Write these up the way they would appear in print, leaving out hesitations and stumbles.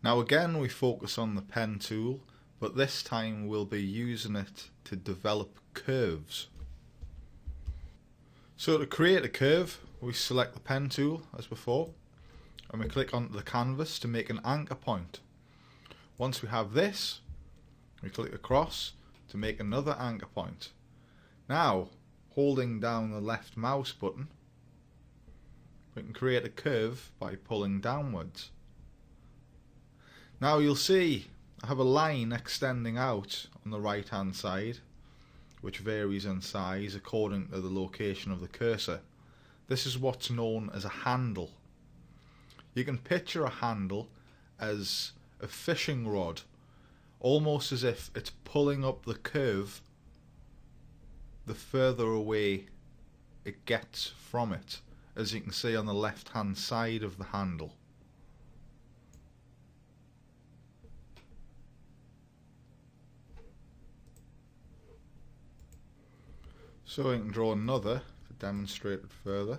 Now again we focus on the pen tool, but this time we'll be using it to develop curves. So to create a curve, we select the pen tool as before, and we click onto the canvas to make an anchor point. Once we have this, we click across to make another anchor point. Now, holding down the left mouse button, we can create a curve by pulling downwards. Now you'll see I have a line extending out on the right hand side, which varies in size according to the location of the cursor. This is what's known as a handle. You can picture a handle as a fishing rod, almost as if it's pulling up the curve the further away it gets from it, as you can see on the left hand side of the handle. So we can draw another to demonstrate it further.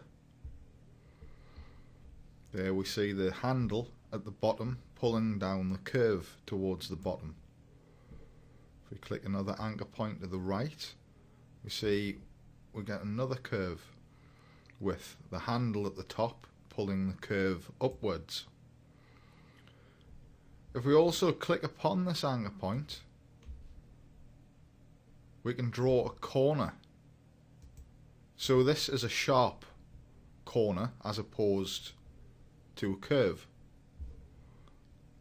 There we see the handle at the bottom pulling down the curve towards the bottom. If we click another anchor point to the right, we see we get another curve with the handle at the top pulling the curve upwards. If we also click upon this anchor point, we can draw a corner. So this is a sharp corner as opposed to a curve.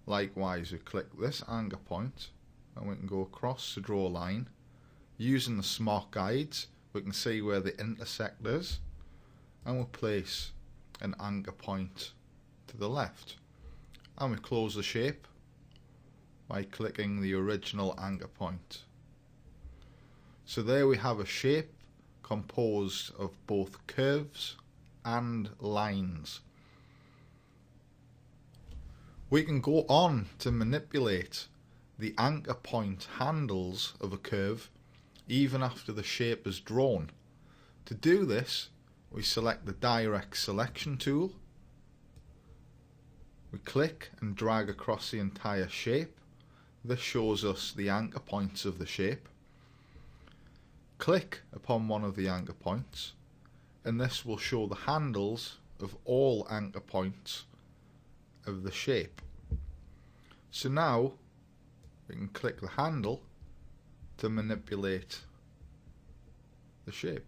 Likewise, we click this anchor point and we can go across to draw a line. Using the smart guides, we can see where the intersect is, and we'll place an anchor point to the left. And we close the shape by clicking the original anchor point. So there we have a shape composed of both curves and lines. We can go on to manipulate the anchor point handles of a curve even after the shape is drawn. To do this, we select the direct selection tool, we click and drag across the entire shape. This shows us the anchor points of the shape. Click upon one of the anchor points and this will show the handles of all anchor points of the shape. So now we can click the handle to manipulate the shape.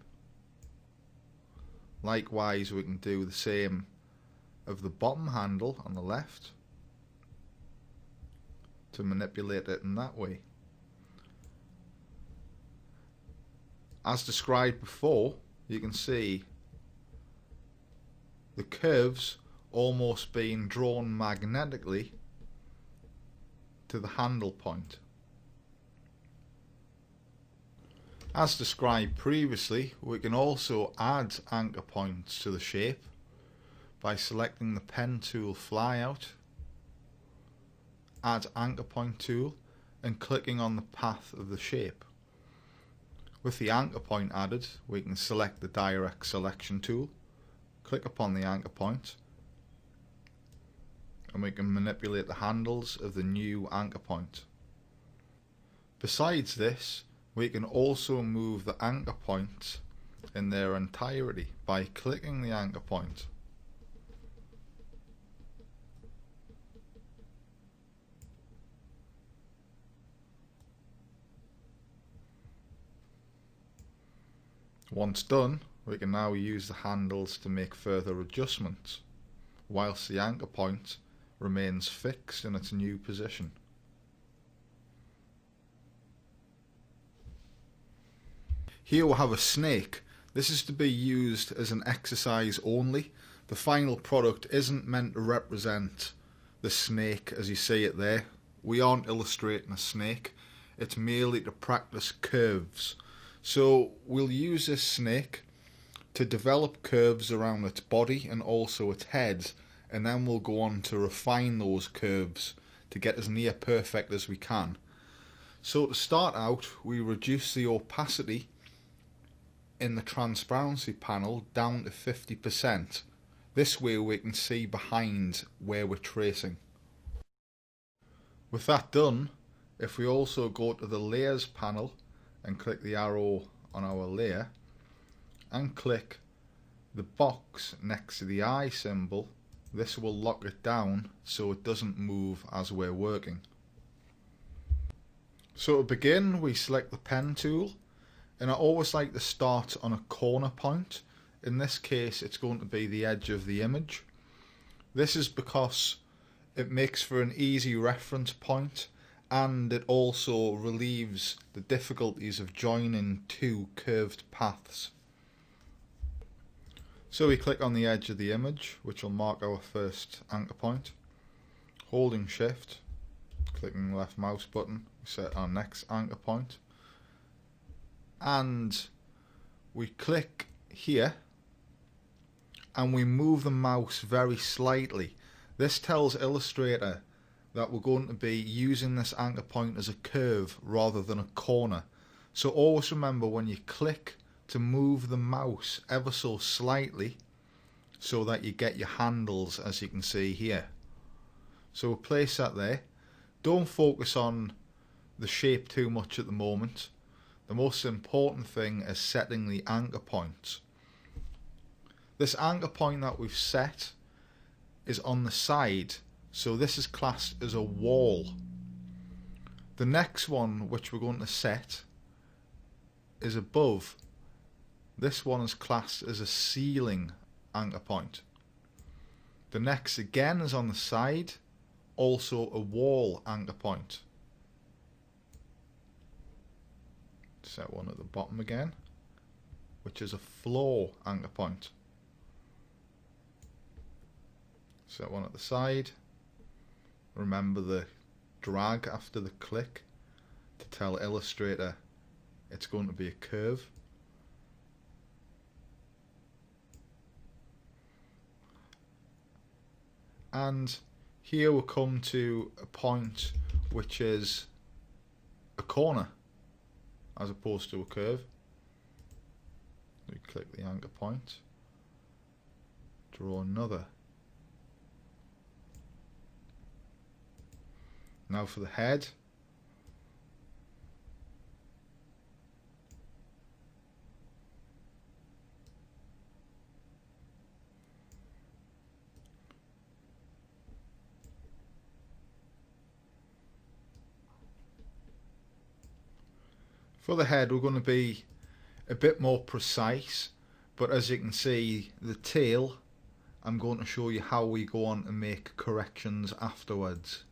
Likewise, we can do the same of the bottom handle on the left to manipulate it in that way. As described before, you can see the curves almost being drawn magnetically to the handle point. As described previously, we can also add anchor points to the shape by selecting the pen tool flyout, add anchor point tool, and clicking on the path of the shape. With the anchor point added, we can select the direct selection tool, click upon the anchor point, and we can manipulate the handles of the new anchor point. Besides this, we can also move the anchor points in their entirety by clicking the anchor point. Once done, we can now use the handles to make further adjustments, whilst the anchor point remains fixed in its new position. Here we'll have a snake. This is to be used as an exercise only. The final product isn't meant to represent the snake as you see it there. We aren't illustrating a snake, it's merely to practice curves. So we'll use this snake to develop curves around its body and also its head, and then we'll go on to refine those curves to get as near perfect as we can. So to start out, we reduce the opacity in the transparency panel down to 50%. This way we can see behind where we're tracing. With that done, if we also go to the layers panel and click the arrow on our layer and click the box next to the eye symbol, this will lock it down so it doesn't move as we're working. So to begin, we select the pen tool, and I always like to start on a corner point. In this case it's going to be the edge of the image. This is because it makes for an easy reference point, and it also relieves the difficulties of joining two curved paths. So we click on the edge of the image, which will mark our first anchor point. Holding shift, clicking the left mouse button, we set our next anchor point. And we click here and we move the mouse very slightly. This tells Illustrator that we're going to be using this anchor point as a curve rather than a corner. So always remember, when you click, to move the mouse ever so slightly so that you get your handles, as you can see here. So we'll place that there. Don't focus on the shape too much at the moment. The most important thing is setting the anchor point. This anchor point that we've set is on the side, so this is classed as a wall. The next one which we're going to set is above. This one is classed as a ceiling anchor point. The next again is on the side, also a wall anchor point. Set one at the bottom again, which is a floor anchor point. Set one at the side. Remember the drag after the click to tell Illustrator it's going to be a curve. And here we'll come to a point which is a corner as opposed to a curve. We click the anchor point, draw another. Now for the head. For the head we're going to be a bit more precise, but as you can see, the tail, I'm going to show you how we go on to make corrections afterwards.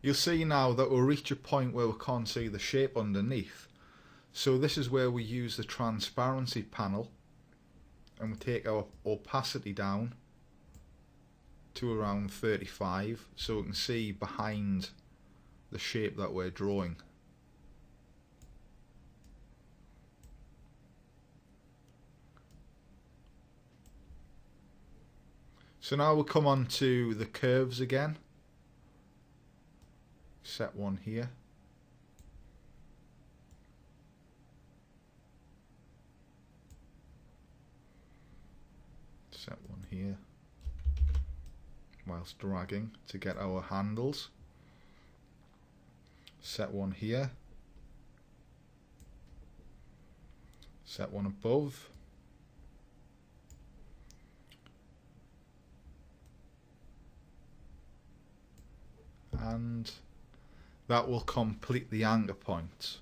You'll see now that we'll reach a point where we can't see the shape underneath. So this is where we use the transparency panel and we take our opacity down to around 35 so we can see behind the shape that we're drawing. So now we'll come on to the curves again. Set one here. Set one here. Whilst dragging to get our handles. Set one here. Set one above. And that will complete the anchor point.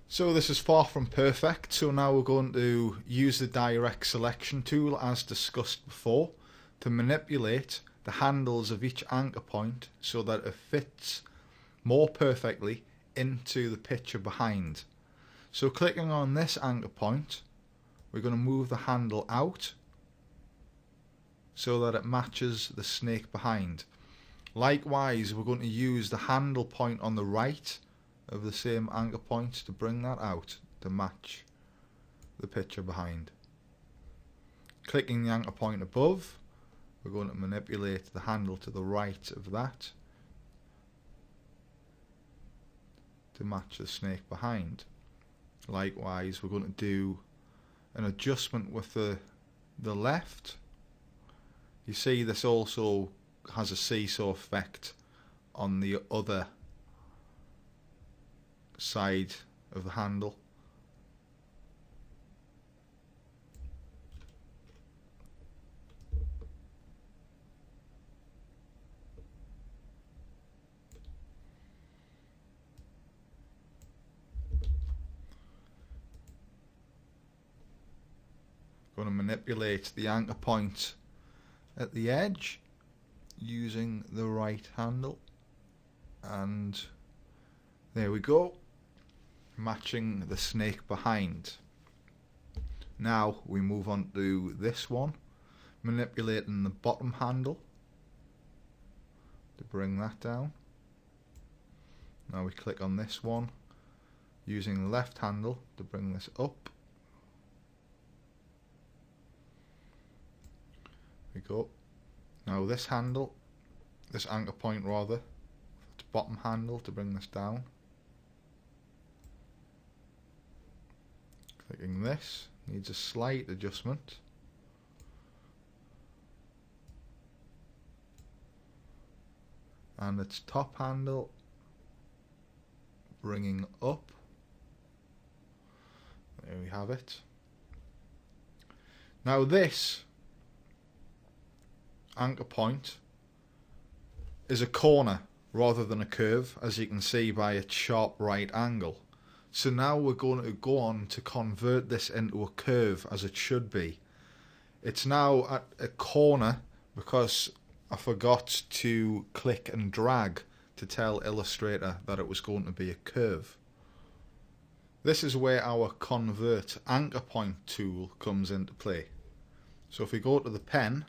So this is far from perfect, so now we're going to use the direct selection tool as discussed before to manipulate the handles of each anchor point so that it fits more perfectly into the picture behind. So clicking on this anchor point, we're going to move the handle out so that it matches the snake behind. Likewise, we're going to use the handle point on the right of the same anchor point to bring that out to match the picture behind. Clicking the anchor point above, we're going to manipulate the handle to the right of that to match the snake behind. Likewise, we're going to do an adjustment with the left. You see this also has a seesaw effect on the other side of the handle. Going to manipulate the anchor point at the edge using the right handle, and there we go, matching the snake behind. Now we move on to this one, manipulating the bottom handle to bring that down. Now we click on this one using the left handle to bring this up. We go. Now this handle, this anchor point rather, the bottom handle to bring this down. Clicking this, needs a slight adjustment. And its top handle, bringing up. There we have it. Now this anchor point is a corner rather than a curve, as you can see by its sharp right angle. So now we're going to go on to convert this into a curve as it should be. It's now at a corner because I forgot to click and drag to tell Illustrator that it was going to be a curve. This is where our convert anchor point tool comes into play. So if we go to the pen,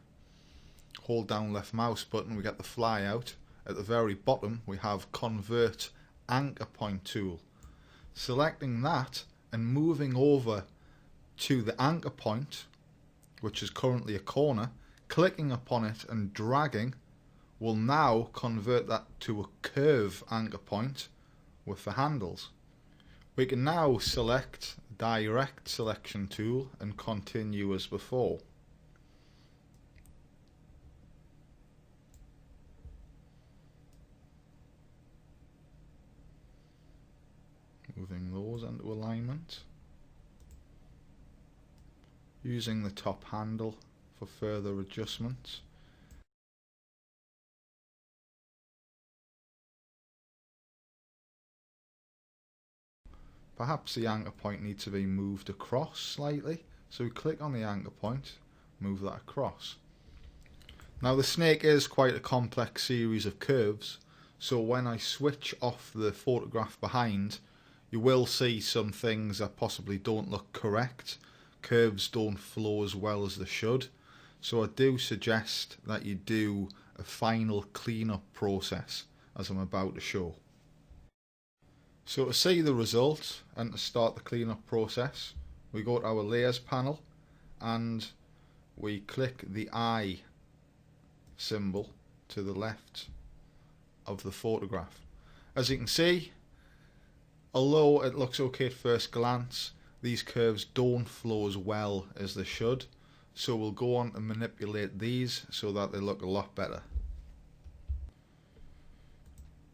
hold down left mouse button, we get the fly out. At the very bottom we have convert anchor point tool. Selecting that and moving over to the anchor point, which is currently a corner, clicking upon it and dragging will now convert that to a curve anchor point with the handles. We can now select direct selection tool and continue as before. Moving those into alignment. Using the top handle for further adjustments. Perhaps the anchor point needs to be moved across slightly, so we click on the anchor point, move that across. Now the snake is quite a complex series of curves, so when I switch off the photograph behind, you will see some things that possibly don't look correct. Curves don't flow as well as they should, so I do suggest that you do a final cleanup process as I'm about to show. So to see the result and to start the cleanup process, we go to our layers panel and we click the eye symbol to the left of the photograph. As you can see, although it looks okay at first glance, these curves don't flow as well as they should, so we'll go on and manipulate these so that they look a lot better.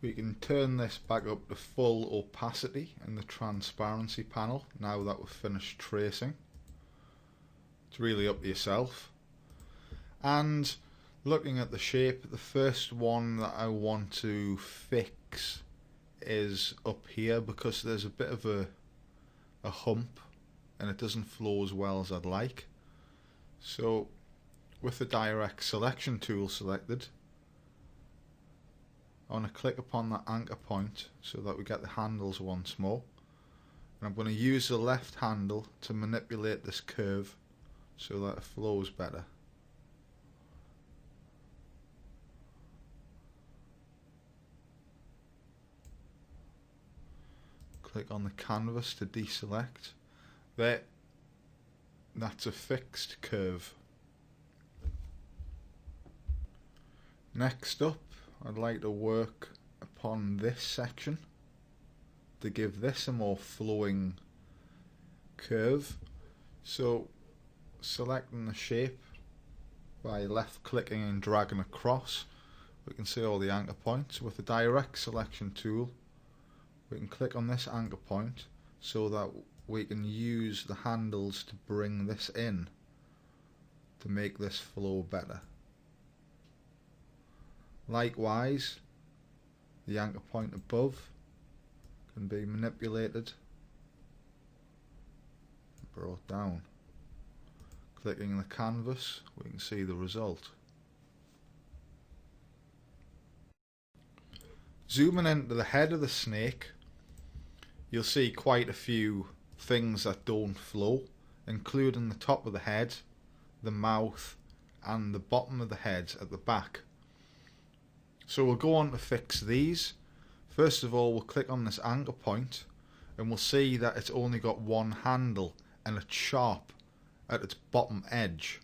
We can turn this back up to full opacity in the transparency panel now that we've finished tracing. It's really up to yourself. And looking at the shape, the first one that I want to fix is up here because there's a bit of a hump and it doesn't flow as well as I'd like. So with the direct selection tool selected, I want to click upon that anchor point so that we get the handles once more, and I'm going to use the left handle to manipulate this curve so that it flows better. Click on the canvas to deselect. There, that's a fixed curve. Next up, I'd like to work upon this section to give this a more flowing curve. So selecting the shape by left clicking and dragging across, we can see all the anchor points. With the direct selection tool, we can click on this anchor point so that we can use the handles to bring this in to make this flow better. Likewise, the anchor point above can be manipulated and brought down. Clicking the canvas, we can see the result. Zooming into the head of the snake, you'll see quite a few things that don't flow, including the top of the head, the mouth, and the bottom of the head at the back. So we'll go on to fix these. First of all, we'll click on this anchor point and we'll see that it's only got one handle and it's sharp at its bottom edge.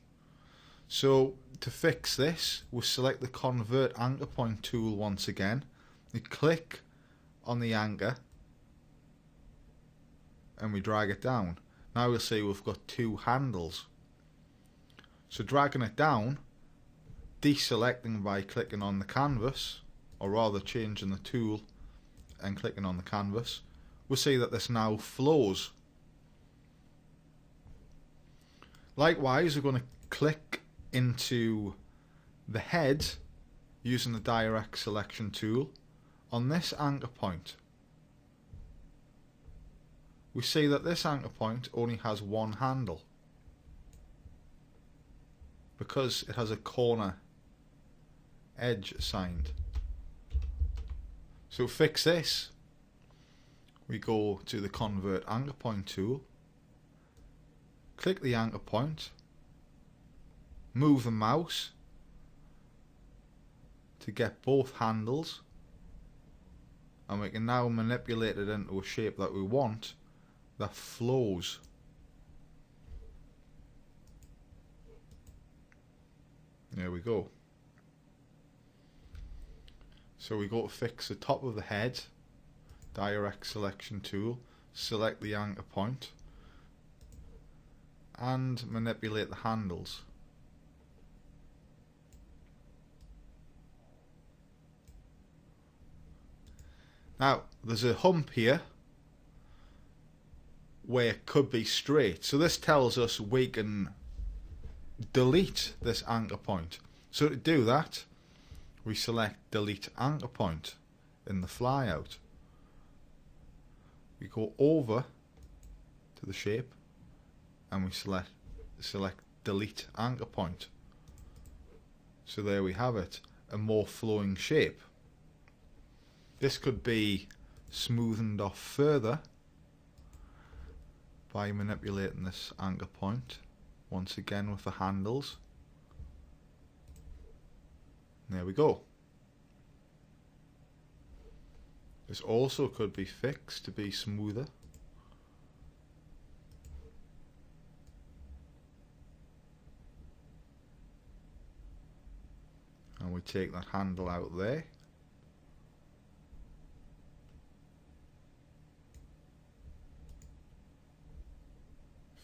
So to fix this, we'll select the Convert Anchor Point tool once again. We click on the anchor and we drag it down. Now we'll see we've got two handles. So dragging it down, deselecting by clicking on the canvas, or rather changing the tool and clicking on the canvas, we'll see that this now flows. Likewise, we're going to click into the head using the direct selection tool on this anchor point. We see that this anchor point only has one handle because it has a corner edge assigned. So to fix this, we go to the Convert Anchor Point tool, click the anchor point, move the mouse to get both handles, and we can now manipulate it into a shape that we want that flows. There we go. So we go to fix the top of the head, direct selection tool, select the anchor point and manipulate the handles. Now there's a hump here where it could be straight, so this tells us we can delete this anchor point. So to do that, we select Delete Anchor Point in the flyout. We go over to the shape and we select Delete Anchor Point. So there we have it, a more flowing shape. This could be smoothened off further by manipulating this anchor point once again with the handles. There we go. This also could be fixed to be smoother. And we take that handle out there.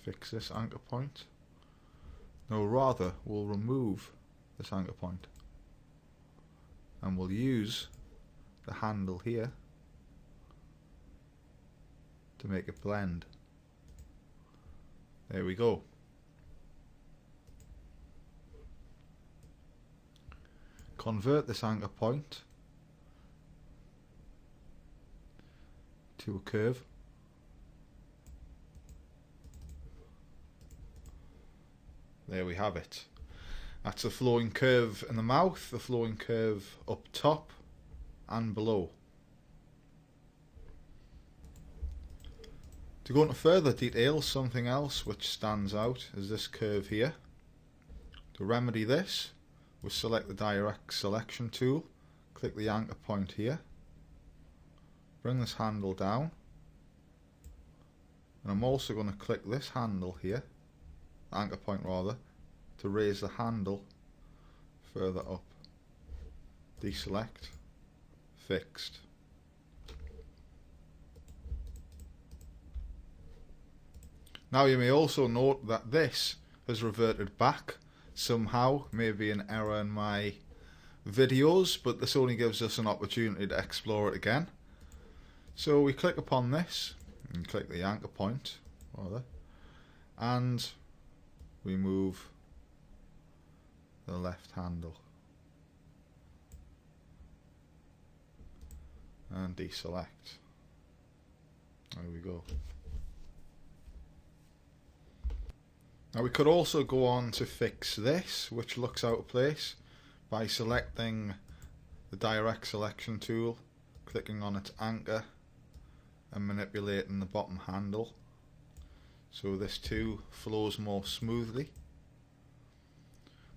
Fix this anchor point. No, rather, we'll remove this anchor point. And we'll use the handle here to make it blend. There we go. Convert this anchor point to a curve. There we have it. That's the flowing curve in the mouth, the flowing curve up top and below. To go into further detail, something else which stands out is this curve here. To remedy this, we'll select the direct selection tool, click the anchor point here, bring this handle down, and I'm also going to click this handle here, anchor point rather, to raise the handle further up. Deselect, fixed. Now you may also note that this has reverted back somehow, maybe an error in my videos, but this only gives us an opportunity to explore it again. So we click upon this and click the anchor point, and we move the left handle and deselect. There we go. Now we could also go on to fix this, which looks out of place, by selecting the direct selection tool, clicking on its anchor and manipulating the bottom handle so this too flows more smoothly.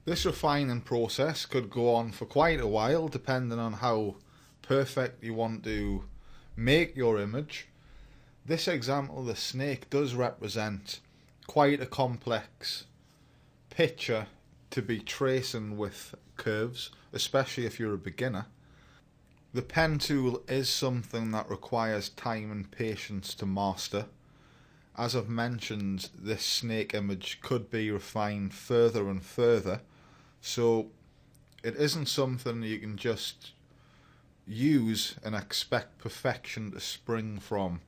This refining process could go on for quite a while depending on how perfect you want to make your image. This example, the snake, does represent quite a complex picture to be tracing with curves, especially if you're a beginner. The pen tool is something that requires time and patience to master. As I've mentioned, this snake image could be refined further and further, so it isn't something you can just use and expect perfection to spring from.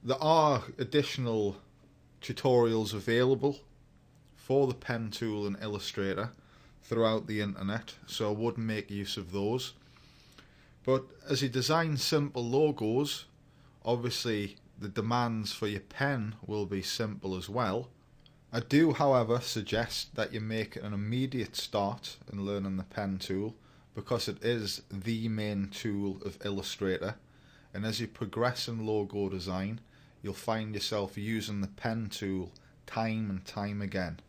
There are additional tutorials available for the pen tool in Illustrator throughout the internet, so I would make use of those. But as you design simple logos, obviously the demands for your pen will be simple as well. I do, however, suggest that you make an immediate start in learning the pen tool, because it is the main tool of Illustrator, and as you progress in logo design, you'll find yourself using the pen tool time and time again.